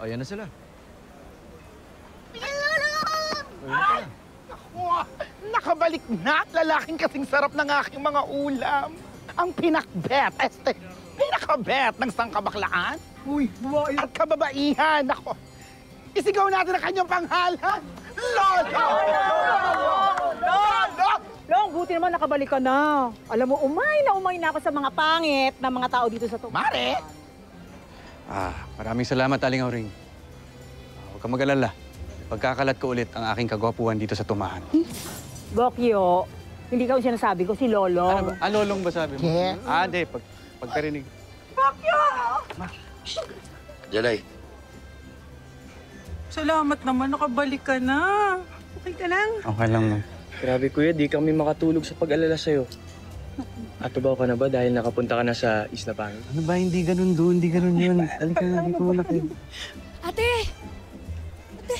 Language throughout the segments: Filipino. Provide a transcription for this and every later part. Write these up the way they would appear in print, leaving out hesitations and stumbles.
O, yan na sila. Ay! Naku, nakabalik na. Lalaking kasing sarap ng aking mga ulam. Ang pinakbet, pinakabet ng sangkabaklaan. Uy, babae. At kababaihan. Ako, isigaw natin ang kanyang panghalan. Lolo! Lolo! Long, buti naman nakabalik ka na. Alam mo, umay na ako sa mga pangit na mga tao dito sa tumahan. Mare! Maraming salamat, Aling Auring. Huwag kang mag-alala. Pagkakalat ko ulit ang aking kagwapuhan dito sa tumahan. Gokyo, hindi ka yung sinasabi ko, si Lolong. Ano ba? Lolong ba sabi mo? Yes. Hindi. Pagkarinig. Jalay. Salamat naman, nakabalik ka na. Okay ka lang? Okay lang, ma'am. Grabe kuya, di kami makatulog sa pag-alala sa'yo. Atubaw ka na ba dahil nakapunta ka na sa Isla Pangil? Ano ba? Hindi ganun doon. Hindi ganun yun. Halika, hindi ko wala kayo. Ate! Ate!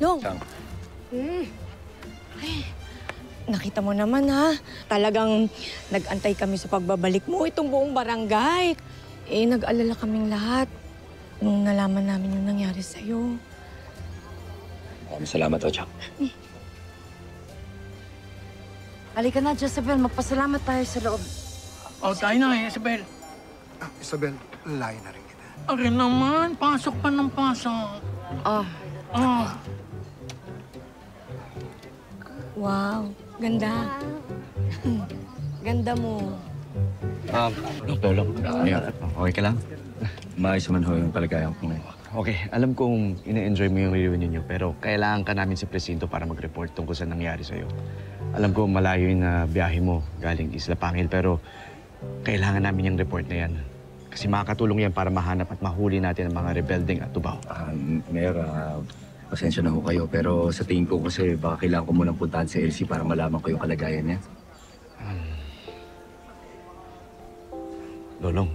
Long! Chang. Ay, nakita mo naman ha. Talagang nag-antay kami sa pagbabalik mo. Itong buong barangay. Nag-alala kaming lahat nung nalaman namin yung nangyari sa'yo. Maraming salamat, Chang. Halika na, Jezebel. Magpasalamat tayo sa loob. Tayo na, Isabel. Isabel, layo na rin kita. Akin naman, pasok pa ng pasok. Wow, ganda. Ganda mo. Lolo, okay ka lang? Maayos man ho yung kalagayan ko ngayon. Okay, alam kong ina-enjoy mo yung reunion niyo, pero kailangan ka namin sa presinto para mag-report tungkol sa nangyari sa'yo. Alam ko malayo yung biyahe mo galing Isla Pangil, pero kailangan namin yung report na yan. Kasi makakatulong yan para mahanap at mahuli natin ang mga rebelding at tubaw. Mayor, pasensya na ho kayo, pero sa tingin ko kasi baka kailangan ko munang puntahan si Elsie para malaman ko yung kalagayan niya. Lolong,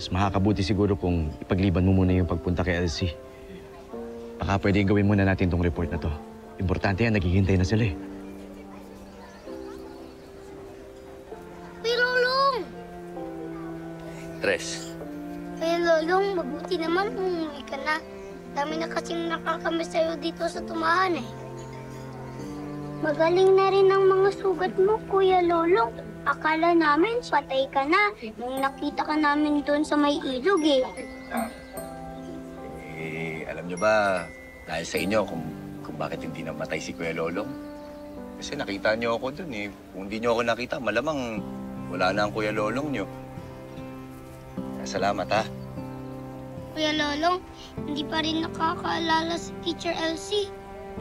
mas makakabuti siguro kung ipagliban mo muna yung pagpunta kay Elsie. Baka pwedeng gawin muna natin tong report na to. Importante yan, naghihintay na sila eh. Uy, Lolong! Tres. Uy, Lolong, mabuti naman umuwi ka na. Dami na kasing nakakamiss sa'yo dito sa tumahan eh. Magaling na rin ang mga sugat mo, Kuya Lolong. Akala namin patay ka na nung nakita ka namin doon sa may ilog eh. Alam niyo ba, dahil sa inyo kung bakit hindi namatay si Kuya Lolong? Kasi nakita niyo ako dun eh. Kung hindi niyo ako nakita, malamang wala na ang Kuya Lolong niyo. Salamat ha. Kuya Lolong, hindi pa rin nakakaalala si Teacher Elsie.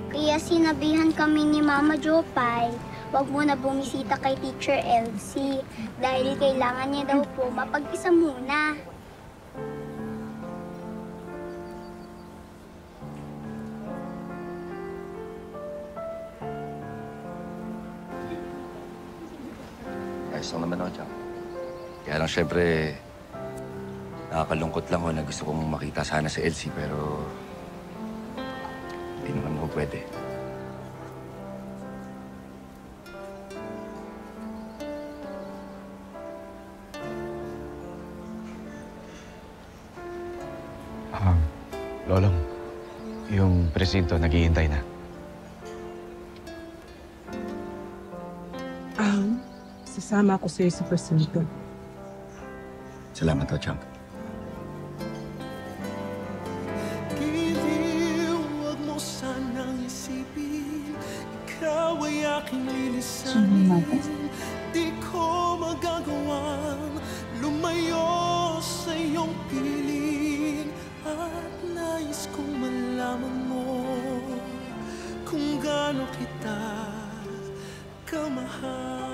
Kaya sinabihan kami ni Mama Jopay, wag mo na bumisita kay Teacher Elsie dahil kailangan niya daw po mapag-isa muna. Ayos lang naman ako, Chang. Kaya lang syempre, nakakalungkot lang ho na gusto kong makita sana si Elsie, pero hindi naman ho pwede. Lolong, yung presinto naghihintay na. Sasama ako sa'yo sa presinto. Salamat ho, Chang. Huwag mo sanang isipin, ikaw ay aking lilisanin. Di ko magagawang lumayo sa iyong piling. At nais kong malaman mo kung gaano kita kamahal.